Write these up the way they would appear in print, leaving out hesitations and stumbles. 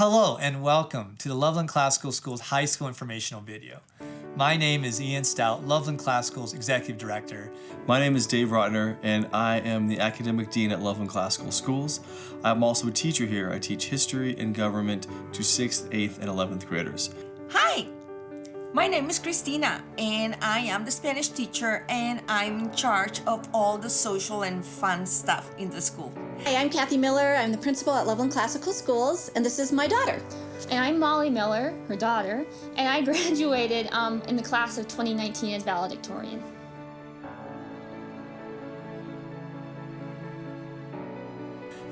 Hello and welcome to the Loveland Classical School's high school informational video. My name is Ian Stout, Loveland Classical's Executive Director. My name is Dave Rotner, and I am the Academic Dean at Loveland Classical Schools. I'm also a teacher here. I teach history and government to 6th, 8th, and 11th graders. Hi, my name is Cristina, and I am the Spanish teacher, and I'm in charge of all the social and fun stuff in the school. Hi, I'm Kathy Miller. I'm the principal at Loveland Classical Schools, and this is my daughter. And I'm Molly Miller, her daughter, and I graduated in the class of 2019 as valedictorian.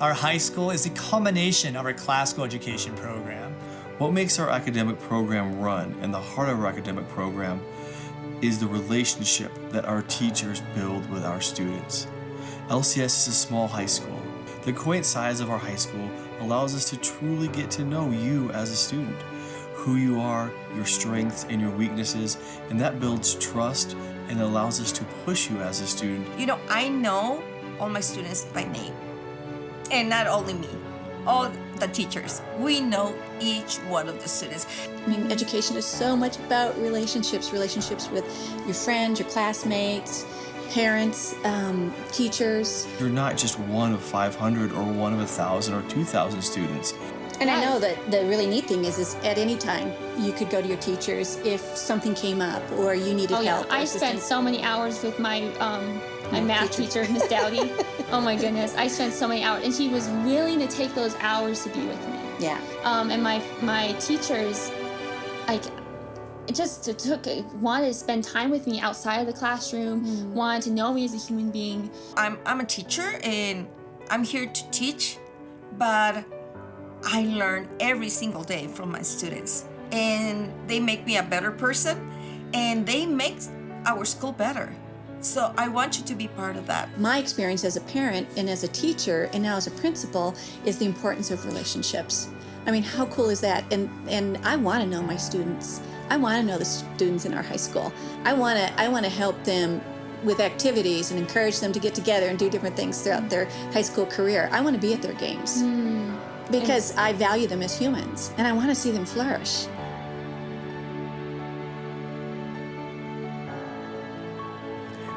Our high school is the culmination of our classical education program. What makes our academic program run, and the heart of our academic program, is the relationship that our teachers build with our students. LCS is a small high school. The quaint size of our high school allows us to truly get to know you as a student, who you are, your strengths and your weaknesses, and that builds trust and allows us to push you as a student. You know, I know all my students by name, and not only me, all the teachers. We know each one of the students. I mean, education is so much about relationships with your friends, your classmates, parents, teachers. You're not just one of 500 or one of 1,000 or 2,000 students. And I know that the really neat thing is at any time you could go to your teachers if something came up or you needed help. I spent so many hours with my math teacher, Miss Dowdy. Oh my goodness, I spent so many hours, and she was willing to take those hours to be with me. Yeah. And my teachers, wanted to spend time with me outside of the classroom, wanted to know me as a human being. I'm a teacher, and I'm here to teach, but I learn every single day from my students, and they make me a better person, and they make our school better. So I want you to be part of that. My experience as a parent and as a teacher and now as a principal is the importance of relationships. I mean, how cool is that? And I want to know my students. I want to know the students in our high school. I want to help them with activities and encourage them to get together and do different things throughout their high school career. I want to be at their games because I value them as humans and I want to see them flourish.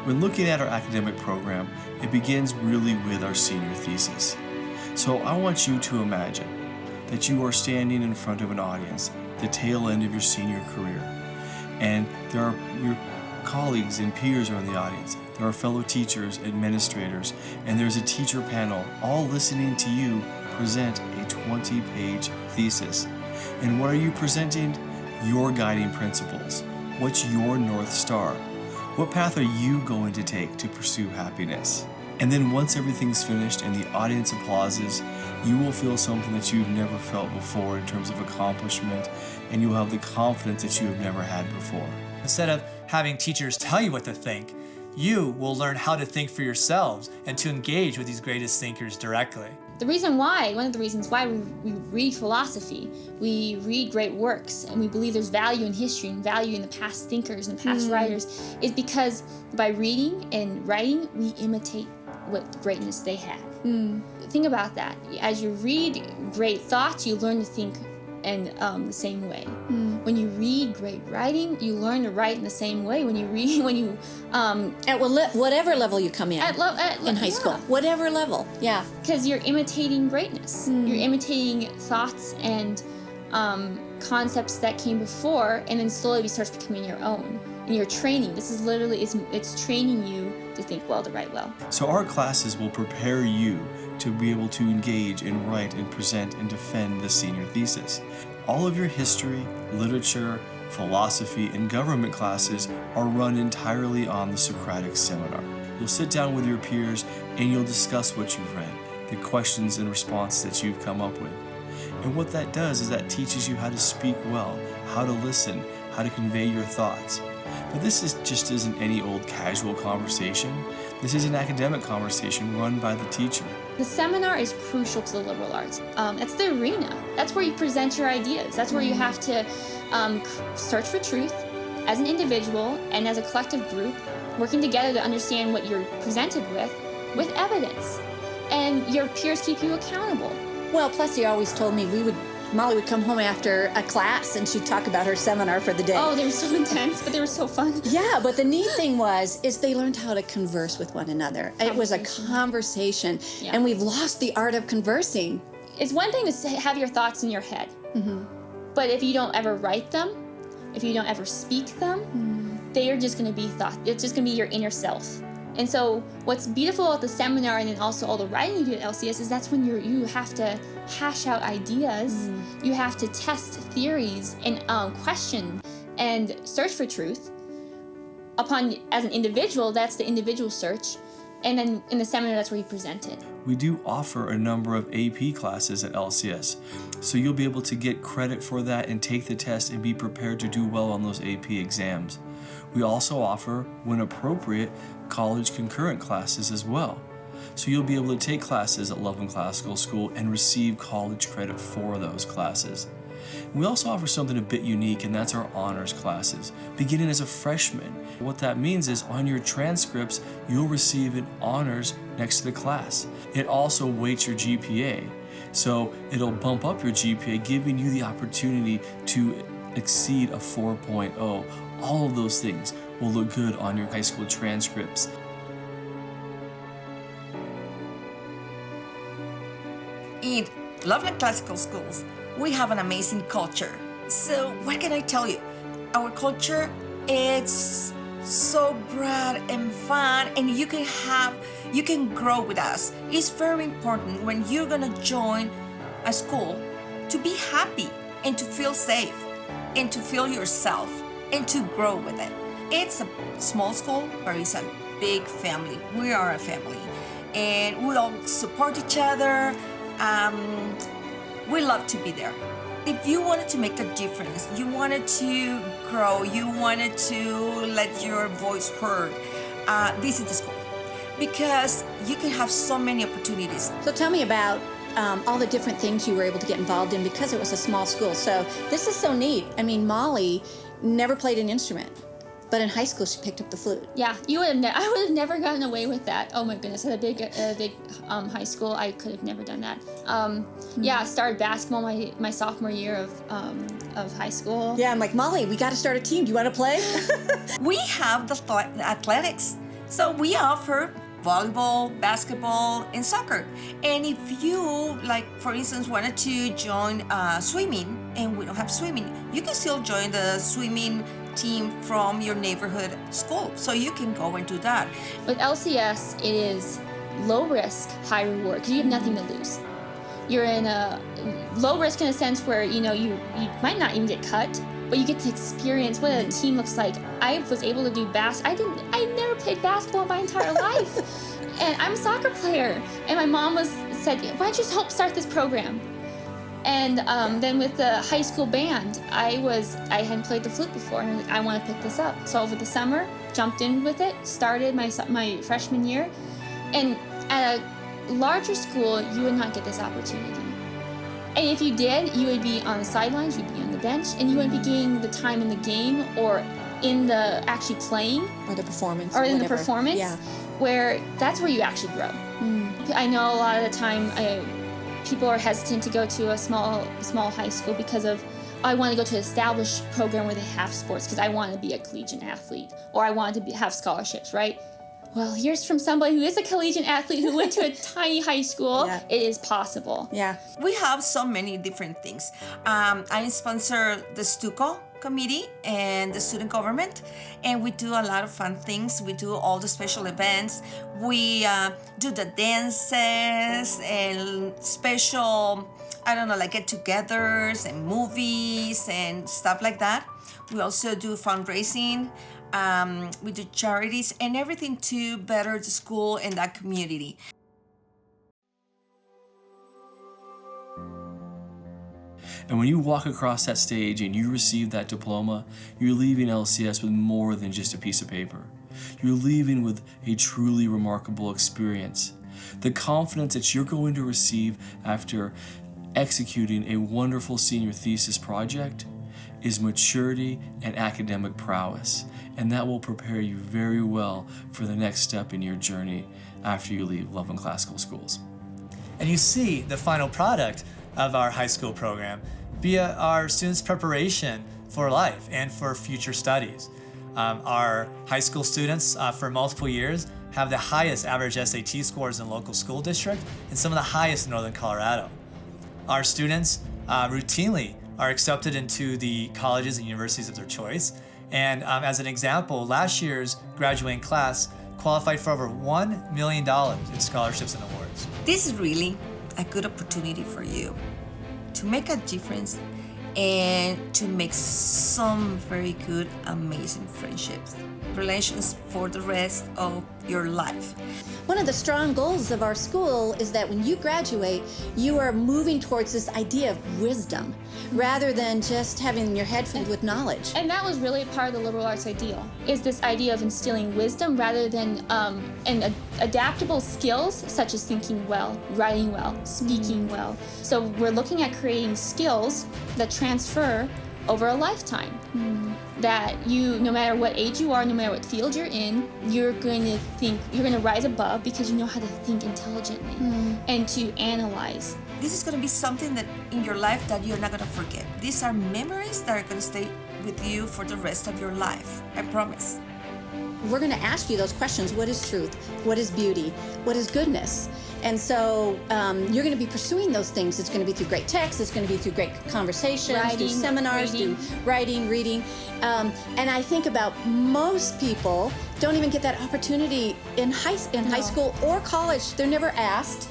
When looking at our academic program, it begins really with our senior thesis. So I want you to imagine that you are standing in front of an audience, the tail end of your senior career, and there are your colleagues and peers are in the audience. There are fellow teachers, administrators, and there's a teacher panel all listening to you present a 20-page thesis. And what are you presenting? Your guiding principles. What's your North Star? What path are you going to take to pursue happiness? And then once everything's finished and the audience applauses, you will feel something that you've never felt before in terms of accomplishment, and you'll have the confidence that you have never had before. Instead of having teachers tell you what to think, you will learn how to think for yourselves and to engage with these greatest thinkers directly. One of the reasons why we read philosophy, we read great works, and we believe there's value in history and value in the past thinkers and past writers, is because by reading and writing, we imitate what greatness they had. Think about that. As you read great thoughts, you learn to think in the same way. When you read great writing, you learn to write in the same way. At whatever level you come in high school, whatever level, because you're imitating greatness. You're imitating thoughts and concepts that came before, and then slowly it starts becoming your own. And you're training. This is literally it's training you to think well, to write well. So our classes will prepare you to be able to engage and write and present and defend the senior thesis. All of your history, literature, philosophy, and government classes are run entirely on the Socratic seminar. You'll sit down with your peers and you'll discuss what you've read, the questions and responses that you've come up with. And what that does is that teaches you how to speak well, how to listen, how to convey your thoughts. But this just isn't any old casual conversation. This is an academic conversation run by the teacher. The seminar is crucial to the liberal arts. That's the arena. That's where you present your ideas. That's where you have to search for truth as an individual and as a collective group, working together to understand what you're presented with evidence. And your peers keep you accountable. Well, plus he always told me we Molly would come home after a class and she'd talk about her seminar for the day. Oh, they were so intense, but they were so fun. Yeah, but the neat thing is they learned how to converse with one another. It was a conversation, Yeah. and we've lost the art of conversing. It's one thing to have your thoughts in your head, but if you don't ever write them, if you don't ever speak them, they are just going to be thought. It's just going to be your inner self. And so what's beautiful about the seminar and then also all the writing you do at LCS is that's when you have to hash out ideas, you have to test theories and question and search for truth. As an individual, that's the individual search. And then in the seminar, that's where you present it. We do offer a number of AP classes at LCS, so you'll be able to get credit for that and take the test and be prepared to do well on those AP exams. We also offer, when appropriate, college concurrent classes as well. So you'll be able to take classes at Loveland Classical School and receive college credit for those classes. We also offer something a bit unique, and that's our honors classes, beginning as a freshman. What that means is on your transcripts, you'll receive an honors next to the class. It also weights your GPA, so it'll bump up your GPA, giving you the opportunity to exceed a 4.0. All of those things will look good on your high school transcripts. In Loveland Classical Schools, we have an amazing culture. So what can I tell you? Our culture is so broad and fun, and you can grow with us. It's very important when you're gonna join a school to be happy and to feel safe and to feel yourself and to grow with it. It's a small school, but it's a big family. We are a family, and we all support each other. We love to be there. If you wanted to make a difference, you wanted to grow, you wanted to let your voice heard, this is the school. Because you can have so many opportunities. So tell me about all the different things you were able to get involved in because it was a small school. So this is so neat. I mean, Molly never played an instrument, but in high school she picked up the flute. Yeah, I would have never gotten away with that. Oh my goodness, at a big high school, I could have never done that. Yeah, I started basketball my sophomore year of high school. Yeah, I'm like, Molly, we got to start a team. Do you want to play? We have the athletics. So we offer volleyball, basketball, and soccer. And if you, like, for instance, wanted to join swimming, and we don't have swimming, you can still join the swimming team from your neighborhood school. So you can go and do that. With LCS, it is low risk, high reward, because you have nothing to lose. You're in a low risk in a sense where, you might not even get cut, but you get to experience what a team looks like. I was able to do I never played basketball in my entire life. And I'm a soccer player. And my mom said, why don't you help start this program? And then with the high school band, I hadn't played the flute before, and I was like, I want to pick this up. So over the summer, jumped in with it, started my freshman year. And at a larger school, you would not get this opportunity. And if you did, you would be on the sidelines, you'd be on the bench, and you wouldn't be getting the time in the game or in the actually playing. Or the performance. Or in the performance, yeah. Where that's where you actually grow. I know a lot of the time people are hesitant to go to a small high school because of, I want to go to an established program where they have sports because I want to be a collegiate athlete, or I want to have scholarships, right? Well, here's from somebody who is a collegiate athlete who went to a tiny high school. Yeah. It is possible. Yeah. We have so many different things. I sponsor the Stuco committee and the student government, and we do a lot of fun things. We do all the special events. We do the dances and special, like get-togethers and movies and stuff like that. We also do fundraising. We do charities and everything to better the school and that community. And when you walk across that stage and you receive that diploma, you're leaving LCS with more than just a piece of paper. You're leaving with a truly remarkable experience. The confidence that you're going to receive after executing a wonderful senior thesis project is maturity and academic prowess, and that will prepare you very well for the next step in your journey after you leave Loveland Classical Schools. And you see the final product of our high school program. be our students' preparation for life and for future studies. Our high school students for multiple years have the highest average SAT scores in local school district and some of the highest in Northern Colorado. Our students routinely are accepted into the colleges and universities of their choice. And as an example, last year's graduating class qualified for over $1 million in scholarships and awards. This is really a good opportunity for you to make a difference and to make some very good, amazing friendships, relations for the rest of your life. One of the strong goals of our school is that when you graduate, you are moving towards this idea of wisdom rather than just having your head filled with knowledge. And that was really part of the liberal arts ideal, is this idea of instilling wisdom rather than adaptable skills such as thinking well, writing well, speaking well. So we're looking at creating skills that transfer over a lifetime. That you, no matter what age you are, no matter what field you're in, you're going to rise above because you know how to think intelligently and to analyze. This is going to be something that in your life that you're not going to forget. These are memories that are going to stay with you for the rest of your life. I promise. We're going to ask you those questions. What is truth? What is beauty? What is goodness? And so you're going to be pursuing those things. It's going to be through great texts. It's going to be through great conversations, through seminars, through writing, reading. And I think about most people don't even get that opportunity in high school or college. They're never asked.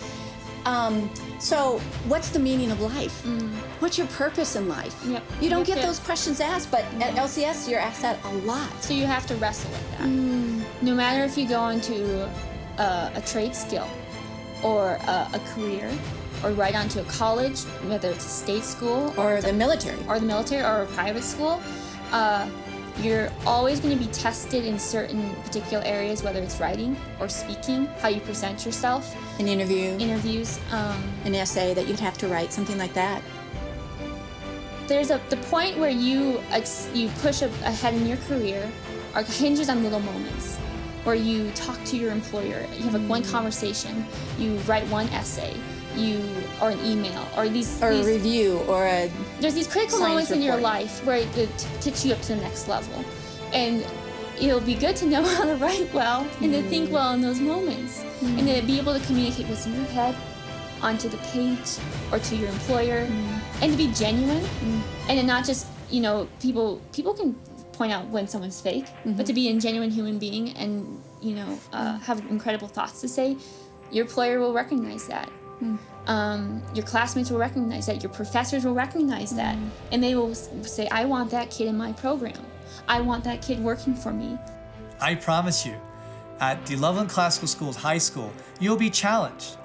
So what's the meaning of life? What's your purpose in life? Yep. You don't get those questions asked, but at LCS you're asked that a lot. So you have to wrestle with that. No matter if you go into a trade skill or a career or right onto a college, whether it's a state school Or the military. or a private school, you're always going to be tested in certain particular areas, whether it's writing or speaking, how you present yourself, An interviews. an essay that you'd have to write, something like that. There's the point where you push ahead in your career hinges on little moments where you talk to your employer, you have one conversation, you write one essay, or an email, or these a review, or a there's these critical science moments in your report. life where it takes you up to the next level, and it'll be good to know how to write well and to think well in those moments, and to be able to communicate what's in your head onto the page or to your employer, and to be genuine, and to not just people can point out when someone's fake, but to be a genuine human being and have incredible thoughts to say, your employer will recognize that. Your classmates will recognize that. Your professors will recognize that, and they will say, I want that kid in my program. I want that kid working for me. I promise you, at the Loveland Classical School's high school, you'll be challenged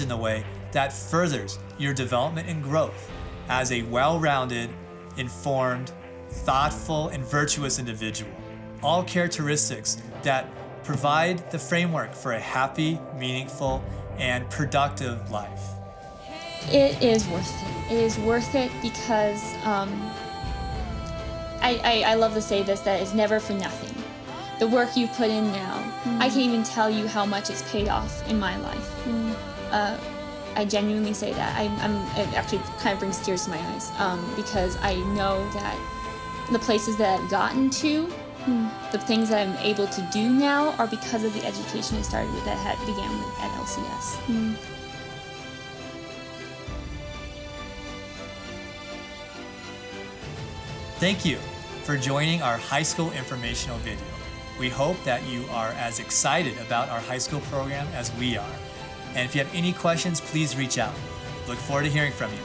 in a way that furthers your development and growth as a well-rounded, informed, thoughtful, and virtuous individual. All characteristics that provide the framework for a happy, meaningful, and productive life. It is worth it. It is worth it because I love to say this, that it's never for nothing. The work you put in now, I can't even tell you how much it's paid off in my life. I genuinely say that. It actually kind of brings tears to my eyes because I know that the places that I've gotten to, the things that I'm able to do now are because of the education I started with began with at LCS. Thank you for joining our high school informational video. We hope that you are as excited about our high school program as we are. And if you have any questions, please reach out. Look forward to hearing from you.